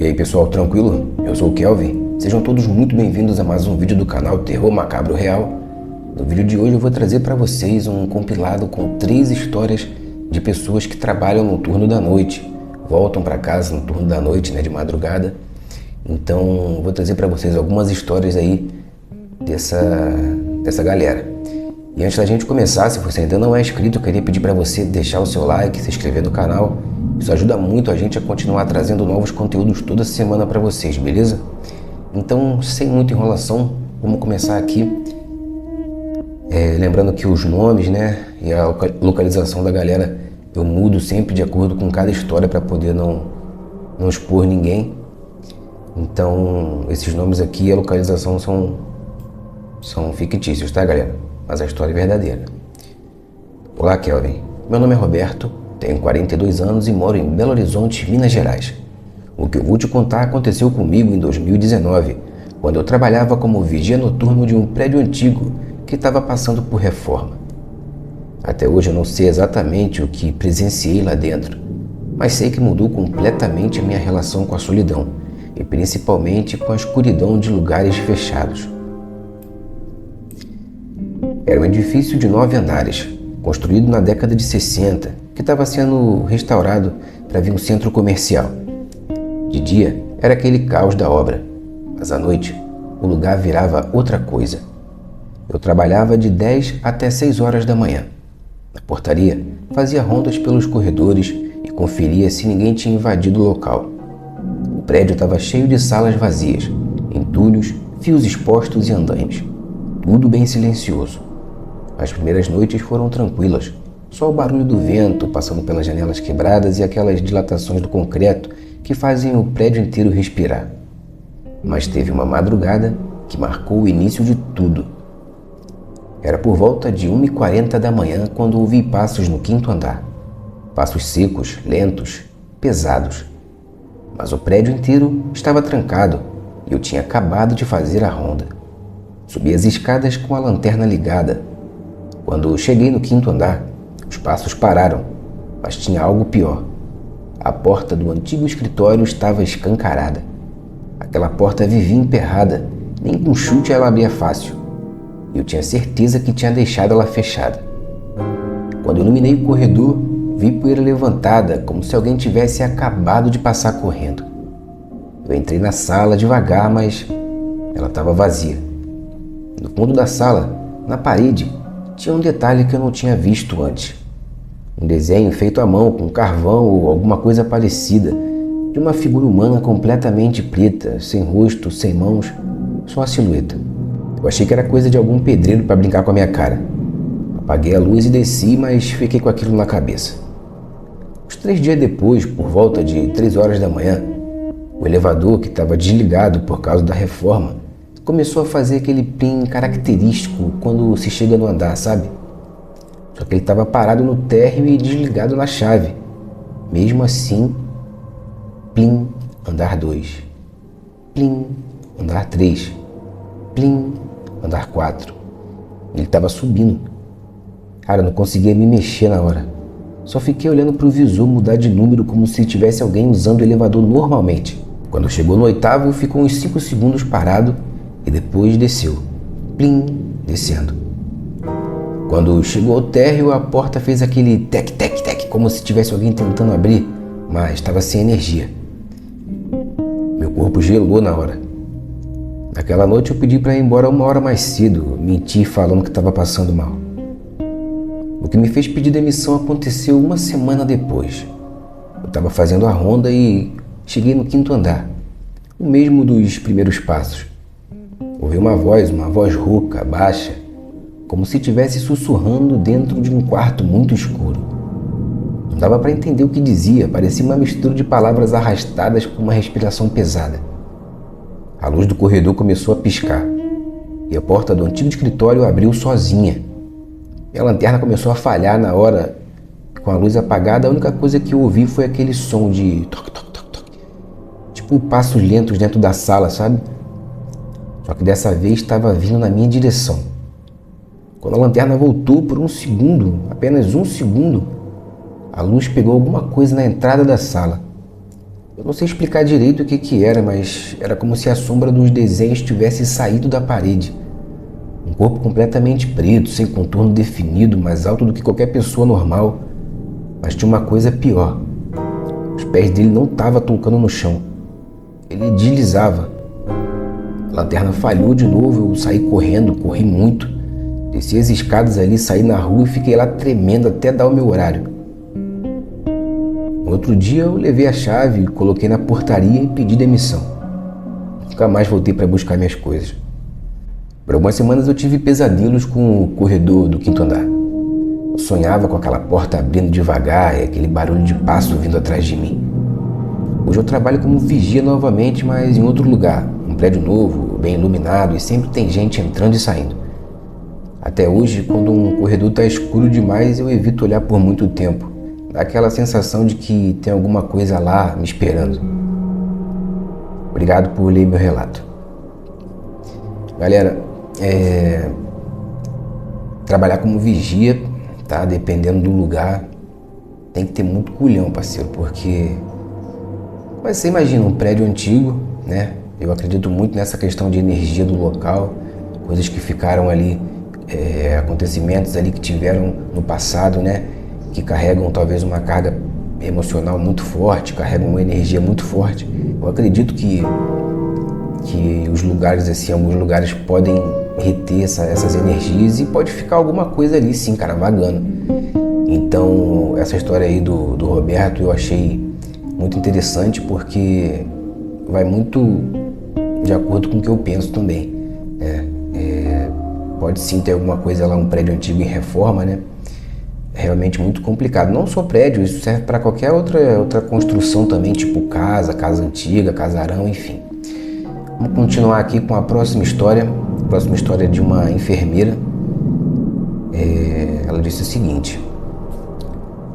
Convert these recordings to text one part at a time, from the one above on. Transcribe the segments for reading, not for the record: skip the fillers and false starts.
E aí pessoal, tranquilo? Eu sou o Kelvin. Sejam todos muito bem-vindos a mais um vídeo do canal Terror Macabro Real. No vídeo de hoje eu vou trazer para vocês um compilado com 3 histórias de pessoas que trabalham no turno da noite. Voltam para casa no turno da noite, de madrugada. Então vou trazer para vocês algumas histórias aí dessa galera. E antes da gente começar, se você ainda não é inscrito, eu queria pedir para você deixar o seu like, se inscrever no canal. Isso ajuda muito a gente a continuar trazendo novos conteúdos toda semana para vocês, beleza? Então, sem muita enrolação, vamos começar aqui. Lembrando que os nomes, e a localização da galera eu mudo sempre de acordo com cada história para poder não expor ninguém. Então, esses nomes aqui e a localização são fictícios, tá, galera? Mas a história é verdadeira. Olá, Kelvin. Meu nome é Roberto, tenho 42 anos e moro em Belo Horizonte, Minas Gerais. O que eu vou te contar aconteceu comigo em 2019, quando eu trabalhava como vigia noturno de um prédio antigo que estava passando por reforma. Até hoje eu não sei exatamente o que presenciei lá dentro, mas sei que mudou completamente a minha relação com a solidão e principalmente com a escuridão de lugares fechados. Era um edifício de 9 andares, construído na década de 60, que estava sendo restaurado para vir um centro comercial. De dia era aquele caos da obra, mas à noite o lugar virava outra coisa. Eu trabalhava de 10 até 6 horas da manhã. Na portaria, fazia rondas pelos corredores e conferia se ninguém tinha invadido o local. O prédio estava cheio de salas vazias, entulhos, fios expostos e andaimes. Tudo bem silencioso. As primeiras noites foram tranquilas, só o barulho do vento passando pelas janelas quebradas e aquelas dilatações do concreto que fazem o prédio inteiro respirar. Mas teve uma madrugada que marcou o início de tudo. Era por volta de 1h40 da manhã quando ouvi passos no 5º andar. Passos secos, lentos, pesados. Mas o prédio inteiro estava trancado e eu tinha acabado de fazer a ronda. Subi as escadas com a lanterna ligada. Quando cheguei no 5º andar, os passos pararam, mas tinha algo pior. A porta do antigo escritório estava escancarada. Aquela porta vivia emperrada, nem com chute ela abria fácil. Eu tinha certeza que tinha deixado ela fechada. Quando iluminei o corredor, vi poeira levantada, como se alguém tivesse acabado de passar correndo. Eu entrei na sala devagar, mas ela estava vazia. No fundo da sala, na parede, tinha um detalhe que eu não tinha visto antes. Um desenho feito à mão com carvão ou alguma coisa parecida, de uma figura humana completamente preta, sem rosto, sem mãos, só a silhueta. Eu achei que era coisa de algum pedreiro para brincar com a minha cara. Apaguei a luz e desci, mas fiquei com aquilo na cabeça. Uns 3 dias depois, por volta de 3 horas da manhã, o elevador, que estava desligado por causa da reforma, começou a fazer aquele plim característico quando se chega no andar, sabe? Só que ele estava parado no térreo e desligado na chave. Mesmo assim, plim, andar 2. Plim, andar 3. Plim, andar 4. Ele estava subindo. Cara, eu não conseguia me mexer na hora. Só fiquei olhando para o visor mudar de número como se tivesse alguém usando o elevador normalmente. Quando chegou no 8º, ficou uns 5 segundos parado e depois desceu. Plim, descendo. Quando chegou ao térreo, a porta fez aquele tec, tec, tec, como se tivesse alguém tentando abrir, mas estava sem energia. Meu corpo gelou na hora. Naquela noite eu pedi para ir embora 1 hora mais cedo, menti falando que estava passando mal. O que me fez pedir demissão aconteceu 1 semana depois. Eu estava fazendo a ronda e cheguei no 5º andar, o mesmo dos primeiros passos. Ouvi uma voz rouca, baixa, como se estivesse sussurrando dentro de um quarto muito escuro. Não dava para entender o que dizia, parecia uma mistura de palavras arrastadas com uma respiração pesada. A luz do corredor começou a piscar e a porta do antigo escritório abriu sozinha. Minha lanterna começou a falhar na hora. Com a luz apagada, a única coisa que eu ouvi foi aquele som de toque, toque, toque, toque. Tipo passos lentos dentro da sala, sabe? Só que dessa vez estava vindo na minha direção. Quando a lanterna voltou por 1 segundo, apenas 1 segundo, a luz pegou alguma coisa na entrada da sala. Eu não sei explicar direito o que era, mas era como se a sombra dos desenhos tivesse saído da parede. Um corpo completamente preto, sem contorno definido, mais alto do que qualquer pessoa normal. Mas tinha uma coisa pior. Os pés dele não estavam tocando no chão. Ele deslizava. A lanterna falhou de novo, eu saí correndo, corri muito. Desci as escadas ali, saí na rua e fiquei lá tremendo até dar o meu horário. No outro dia eu levei a chave, coloquei na portaria e pedi demissão. Nunca mais voltei para buscar minhas coisas. Por algumas semanas eu tive pesadelos com o corredor do 5º andar. Eu sonhava com aquela porta abrindo devagar e aquele barulho de passo vindo atrás de mim. Hoje eu trabalho como vigia novamente, mas em outro lugar. Um prédio novo, bem iluminado e sempre tem gente entrando e saindo. Até hoje, quando um corredor está escuro demais, eu evito olhar por muito tempo. Dá aquela sensação de que tem alguma coisa lá me esperando. Obrigado por ler meu relato. Galera, trabalhar como vigia, tá? Dependendo do lugar, tem que ter muito culhão, parceiro, porque... Mas você imagina um prédio antigo, né? Eu acredito muito nessa questão de energia do local, coisas que ficaram ali, acontecimentos ali que tiveram no passado, né? Que carregam talvez uma carga emocional muito forte, carregam uma energia muito forte. Eu acredito que os lugares, assim, alguns lugares podem reter essas energias e pode ficar alguma coisa ali, sim, cara, vagando. Então, essa história aí do Roberto eu achei muito interessante porque vai muito de acordo com o que eu penso também. Pode sim ter alguma coisa lá, um prédio antigo em reforma, né? É realmente muito complicado. Não só prédio, isso serve para qualquer outra construção também, tipo casa antiga, casarão, enfim. Vamos continuar aqui com a próxima história. A próxima história é de uma enfermeira. Ela disse o seguinte: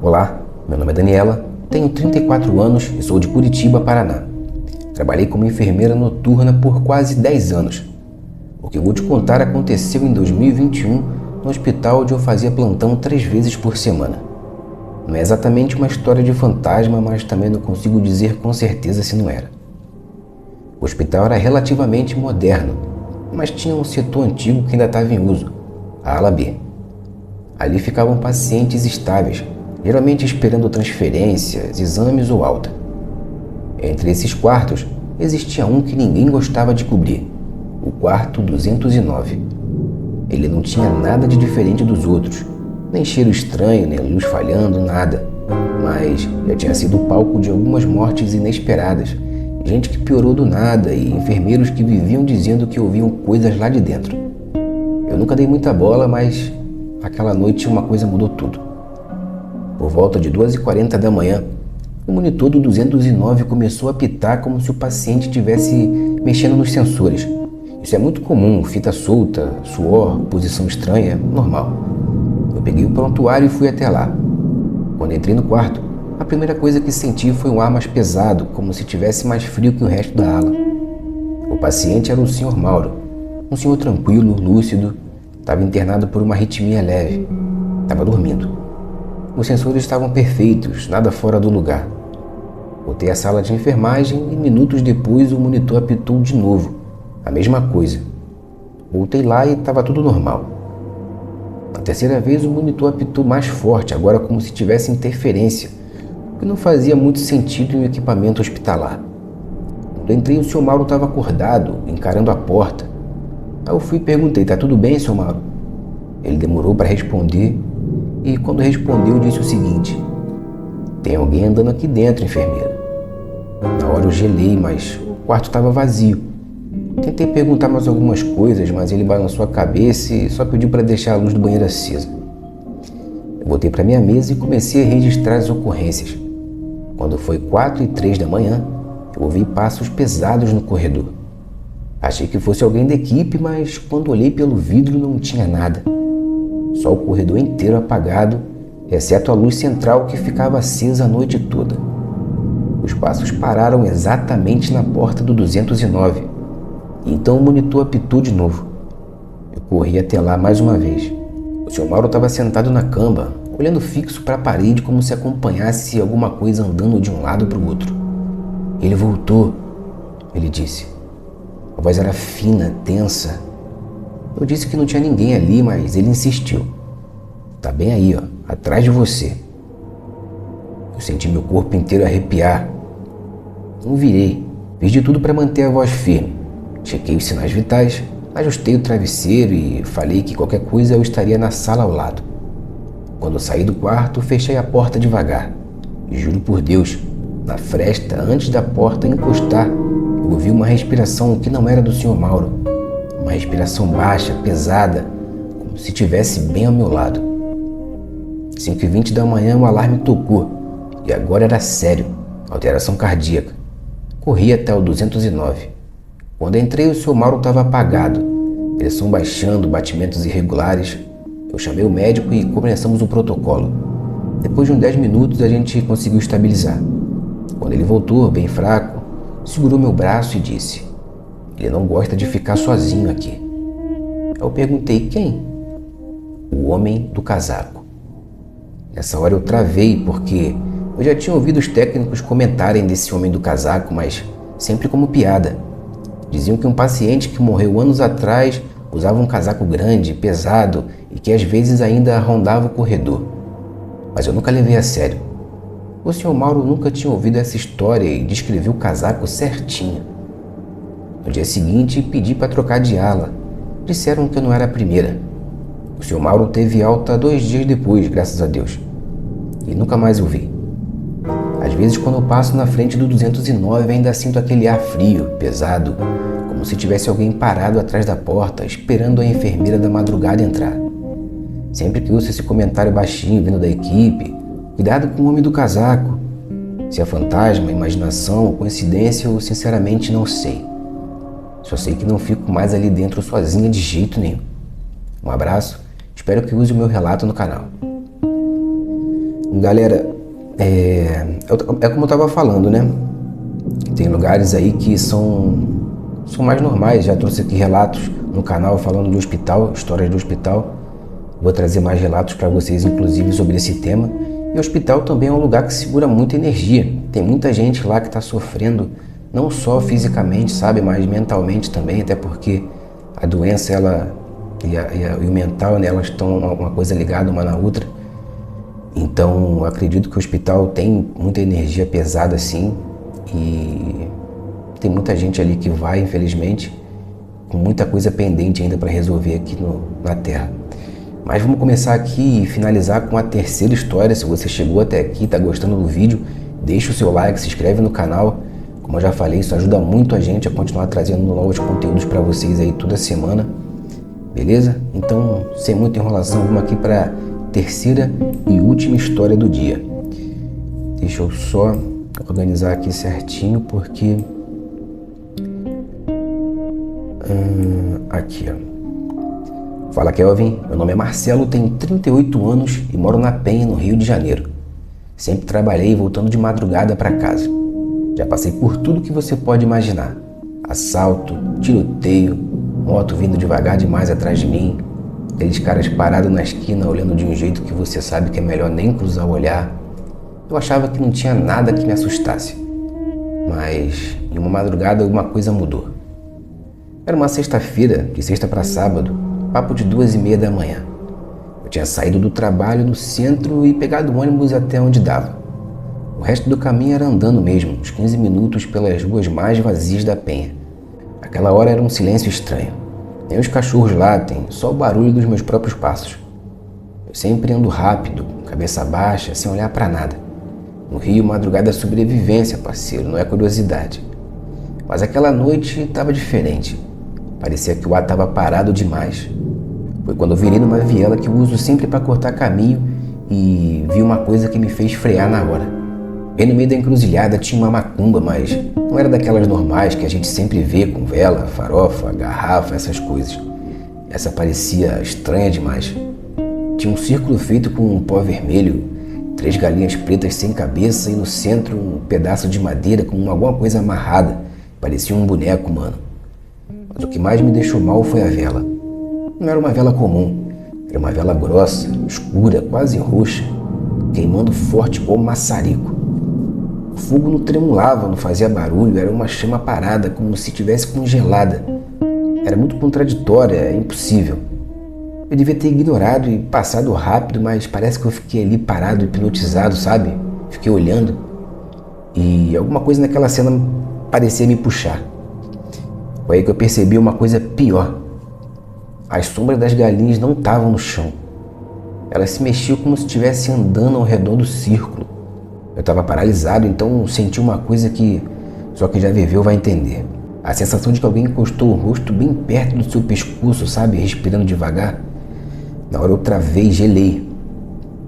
Olá, meu nome é Daniela, tenho 34 anos e sou de Curitiba, Paraná. Trabalhei como enfermeira noturna por quase 10 anos. O que eu vou te contar aconteceu em 2021 no hospital onde eu fazia plantão 3 vezes por semana. Não é exatamente uma história de fantasma, mas também não consigo dizer com certeza se não era. O hospital era relativamente moderno, mas tinha um setor antigo que ainda estava em uso, a ala B. Ali ficavam pacientes estáveis, geralmente esperando transferências, exames ou alta. Entre esses quartos, existia um que ninguém gostava de cobrir, o quarto 209. Ele não tinha nada de diferente dos outros, nem cheiro estranho, nem luz falhando, nada. Mas já tinha sido palco de algumas mortes inesperadas, gente que piorou do nada e enfermeiros que viviam dizendo que ouviam coisas lá de dentro. Eu nunca dei muita bola, mas aquela noite uma coisa mudou tudo. Por volta de 2h40 da manhã, o monitor do 209 começou a apitar como se o paciente estivesse mexendo nos sensores. Isso é muito comum, fita solta, suor, posição estranha, normal. Eu peguei o prontuário e fui até lá. Quando entrei no quarto, a primeira coisa que senti foi um ar mais pesado, como se tivesse mais frio que o resto da ala. O paciente era o Sr. Mauro, um senhor tranquilo, lúcido, estava internado por uma arritmia leve, estava dormindo. Os sensores estavam perfeitos, nada fora do lugar. Voltei à sala de enfermagem e minutos depois o monitor apitou de novo. A mesma coisa. Voltei lá e estava tudo normal. Na terceira vez o monitor apitou mais forte, agora como se tivesse interferência, o que não fazia muito sentido em um equipamento hospitalar. Quando entrei, o Sr. Mauro estava acordado, encarando a porta. Aí eu fui e perguntei: tá tudo bem, Sr. Mauro? Ele demorou para responder e quando respondeu disse o seguinte: tem alguém andando aqui dentro, enfermeira. Na hora eu gelei, mas o quarto estava vazio. Tentei perguntar mais algumas coisas, mas ele balançou a cabeça e só pediu para deixar a luz do banheiro acesa. Eu voltei para minha mesa e comecei a registrar as ocorrências. Quando foi 4h03 da manhã, eu ouvi passos pesados no corredor. Achei que fosse alguém da equipe, mas quando olhei pelo vidro não tinha nada. Só o corredor inteiro apagado, exceto a luz central que ficava acesa a noite toda. Os passos pararam exatamente na porta do 209. Então o monitor apitou de novo. Eu corri até lá mais uma vez. O Sr. Mauro estava sentado na cama, olhando fixo para a parede como se acompanhasse alguma coisa andando de um lado para o outro. Ele voltou, ele disse. A voz era fina, tensa. Eu disse que não tinha ninguém ali, mas ele insistiu. Tá bem aí, ó, atrás de você. Eu senti meu corpo inteiro arrepiar. Não virei, fiz de tudo para manter a voz firme. Chequei os sinais vitais, ajustei o travesseiro e falei que qualquer coisa eu estaria na sala ao lado. Quando eu saí do quarto, fechei a porta devagar. E juro por Deus, na fresta, antes da porta encostar, eu ouvi uma respiração que não era do Sr. Mauro. Uma respiração baixa, pesada, como se estivesse bem ao meu lado. 5h20 da manhã o alarme tocou, e agora era sério, alteração cardíaca. Corri até o 209. Quando entrei, o Sr. Mauro estava apagado, pressão baixando, batimentos irregulares. Eu chamei o médico e começamos o protocolo. Depois de uns 10 minutos, a gente conseguiu estabilizar. Quando ele voltou, bem fraco, segurou meu braço e disse: ele não gosta de ficar sozinho aqui. Eu perguntei: quem? O homem do casaco. Nessa hora eu travei, porque eu já tinha ouvido os técnicos comentarem desse homem do casaco, mas sempre como piada. Diziam que um paciente que morreu anos atrás usava um casaco grande, pesado e que às vezes ainda rondava o corredor. Mas eu nunca levei a sério. O Sr. Mauro nunca tinha ouvido essa história e descreveu o casaco certinho. No dia seguinte, pedi para trocar de ala. Disseram que eu não era a primeira. O Sr. Mauro teve alta 2 dias depois, graças a Deus. E nunca mais o vi. Às vezes, quando eu passo na frente do 209, ainda sinto aquele ar frio, pesado, como se tivesse alguém parado atrás da porta, esperando a enfermeira da madrugada entrar. Sempre que ouço esse comentário baixinho vindo da equipe: cuidado com o homem do casaco. Se é fantasma, imaginação ou coincidência, eu sinceramente não sei. Só sei que não fico mais ali dentro sozinha de jeito nenhum. Um abraço, espero que use o meu relato no canal. Galera, é como eu estava falando, né? Tem lugares aí que são mais normais. Já trouxe aqui relatos no canal falando do hospital, histórias do hospital. Vou trazer mais relatos para vocês, inclusive, sobre esse tema. E o hospital também é um lugar que segura muita energia. Tem muita gente lá que está sofrendo, não só fisicamente, sabe, mas mentalmente também, até porque a doença e o mental, né, elas estão uma coisa ligada uma na outra. Então, acredito que o hospital tem muita energia pesada, assim, e tem muita gente ali que vai, infelizmente, com muita coisa pendente ainda para resolver aqui na Terra. Mas vamos começar aqui e finalizar com a terceira história. Se você chegou até aqui, está gostando do vídeo, deixa o seu like, se inscreve no canal. Como eu já falei, isso ajuda muito a gente a continuar trazendo novos conteúdos para vocês aí toda semana. Beleza? Então, sem muita enrolação, vamos aqui para a terceira e última história do dia. Deixa eu só organizar aqui certinho, porque... aqui, ó. Fala, Kelvin. Meu nome é Marcelo, tenho 38 anos e moro na Penha, no Rio de Janeiro. Sempre trabalhei voltando de madrugada para casa. Já passei por tudo que você pode imaginar. Assalto, tiroteio, moto vindo devagar demais atrás de mim, aqueles caras parados na esquina olhando de um jeito que você sabe que é melhor nem cruzar o olhar. Eu achava que não tinha nada que me assustasse. Mas em uma madrugada alguma coisa mudou. Era uma sexta-feira, de sexta para sábado, papo de 2h30 da manhã. Eu tinha saído do trabalho no centro e pegado o ônibus até onde dava. O resto do caminho era andando mesmo, uns 15 minutos pelas ruas mais vazias da Penha. Aquela hora era um silêncio estranho. Nem os cachorros latem, só o barulho dos meus próprios passos. Eu sempre ando rápido, cabeça baixa, sem olhar para nada. No Rio, madrugada é sobrevivência, parceiro, não é curiosidade. Mas aquela noite estava diferente. Parecia que o ar estava parado demais. Foi quando eu virei numa viela que eu uso sempre para cortar caminho e vi uma coisa que me fez frear na hora. Bem no meio da encruzilhada tinha uma macumba, mas não era daquelas normais que a gente sempre vê com vela, farofa, garrafa, essas coisas. Essa parecia estranha demais. Tinha um círculo feito com um pó vermelho, 3 galinhas pretas sem cabeça e no centro um pedaço de madeira com alguma coisa amarrada. Parecia um boneco, mano. Mas o que mais me deixou mal foi a vela. Não era uma vela comum, era uma vela grossa, escura, quase roxa, queimando forte como maçarico. O fogo não tremulava, não fazia barulho, era uma chama parada, como se estivesse congelada. Era muito contraditória, é impossível. Eu devia ter ignorado e passado rápido, mas parece que eu fiquei ali parado, hipnotizado, sabe? Fiquei olhando e alguma coisa naquela cena parecia me puxar. Foi aí que eu percebi uma coisa pior. As sombras das galinhas não estavam no chão. Elas se mexiam como se estivessem andando ao redor do círculo. Eu estava paralisado, então senti uma coisa que só quem já viveu vai entender. A sensação de que alguém encostou o rosto bem perto do seu pescoço, sabe? Respirando devagar. Na hora eu travei e gelei.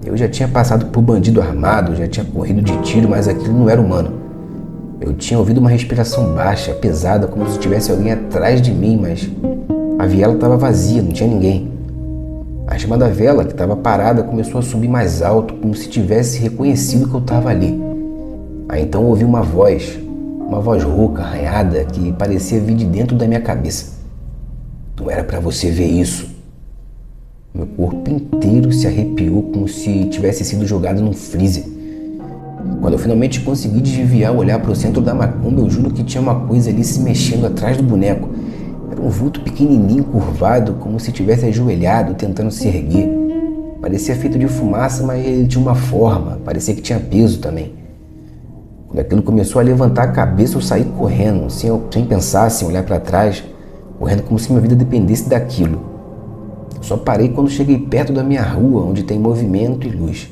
Eu já tinha passado por bandido armado, já tinha corrido de tiro, mas aquilo não era humano. Eu tinha ouvido uma respiração baixa, pesada, como se tivesse alguém atrás de mim, mas a viela estava vazia, não tinha ninguém. A chama da vela, que estava parada, começou a subir mais alto, como se tivesse reconhecido que eu estava ali. Aí então eu ouvi uma voz rouca, arranhada, que parecia vir de dentro da minha cabeça. Não era para você ver isso. Meu corpo inteiro se arrepiou como se tivesse sido jogado num freezer. Quando eu finalmente consegui desviar o olhar para o centro da macumba, eu juro que tinha uma coisa ali se mexendo atrás do boneco. Era um vulto pequenininho, curvado, como se tivesse ajoelhado, tentando se erguer. Parecia feito de fumaça, mas ele tinha uma forma, parecia que tinha peso também. Quando aquilo começou a levantar a cabeça, eu saí correndo, sem pensar, sem olhar para trás, correndo como se minha vida dependesse daquilo. Só parei quando cheguei perto da minha rua, onde tem movimento e luz.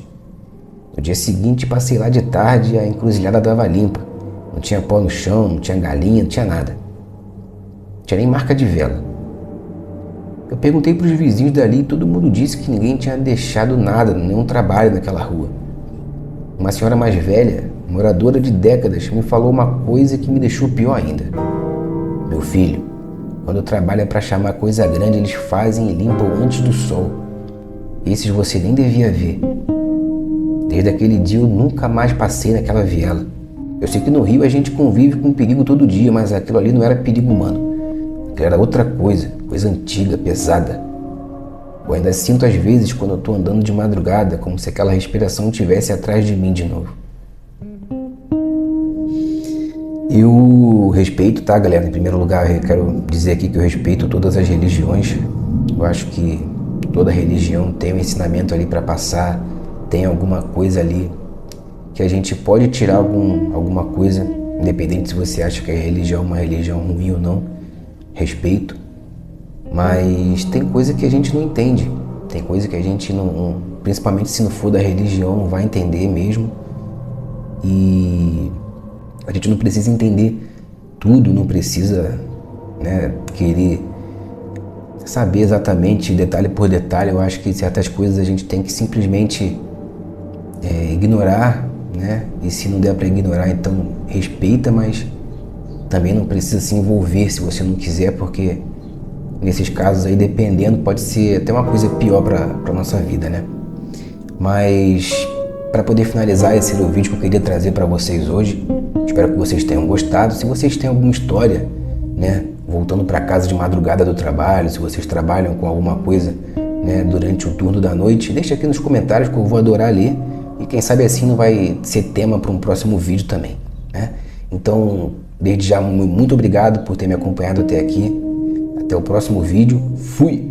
No dia seguinte, passei lá de tarde e a encruzilhada estava limpa. Não tinha pó no chão, não tinha galinha, não tinha nada. Não tinha nem marca de vela. Eu perguntei para os vizinhos dali e todo mundo disse que ninguém tinha deixado nada, nenhum trabalho naquela rua. Uma senhora mais velha, moradora de décadas, me falou uma coisa que me deixou pior ainda. Meu filho, quando trabalha para chamar coisa grande, eles fazem e limpam antes do sol. Esses você nem devia ver. Desde aquele dia eu nunca mais passei naquela viela. Eu sei que no Rio a gente convive com perigo todo dia, mas aquilo ali não era perigo humano. Aquilo era outra coisa antiga, pesada. Eu ainda sinto às vezes quando eu estou andando de madrugada, como se aquela respiração estivesse atrás de mim de novo. Eu respeito, tá, galera? Em primeiro lugar, eu quero dizer aqui que eu respeito todas as religiões. Eu acho que toda religião tem um ensinamento ali para passar, tem alguma coisa ali que a gente pode tirar alguma coisa, independente se você acha que a religião é uma religião ruim ou não. Respeito. Mas tem coisa que a gente não entende. Tem coisa que a gente não, principalmente se não for da religião, não vai entender mesmo. E a gente não precisa entender tudo, não precisa, né, querer saber exatamente detalhe por detalhe. Eu acho que certas coisas a gente tem que simplesmente ignorar, né? E se não der para ignorar, então respeita, mas também não precisa se envolver se você não quiser, porque nesses casos aí, dependendo, pode ser até uma coisa pior para nossa vida, né? Mas para poder finalizar, esse era o vídeo que eu queria trazer para vocês hoje. Espero que vocês tenham gostado. Se vocês têm alguma história, né, voltando para casa de madrugada do trabalho, se vocês trabalham com alguma coisa, né, durante o turno da noite, deixa aqui nos comentários que eu vou adorar ler. E quem sabe assim não vai ser tema para um próximo vídeo também, né? Então, desde já, muito obrigado por ter me acompanhado até aqui. Até o próximo vídeo. Fui!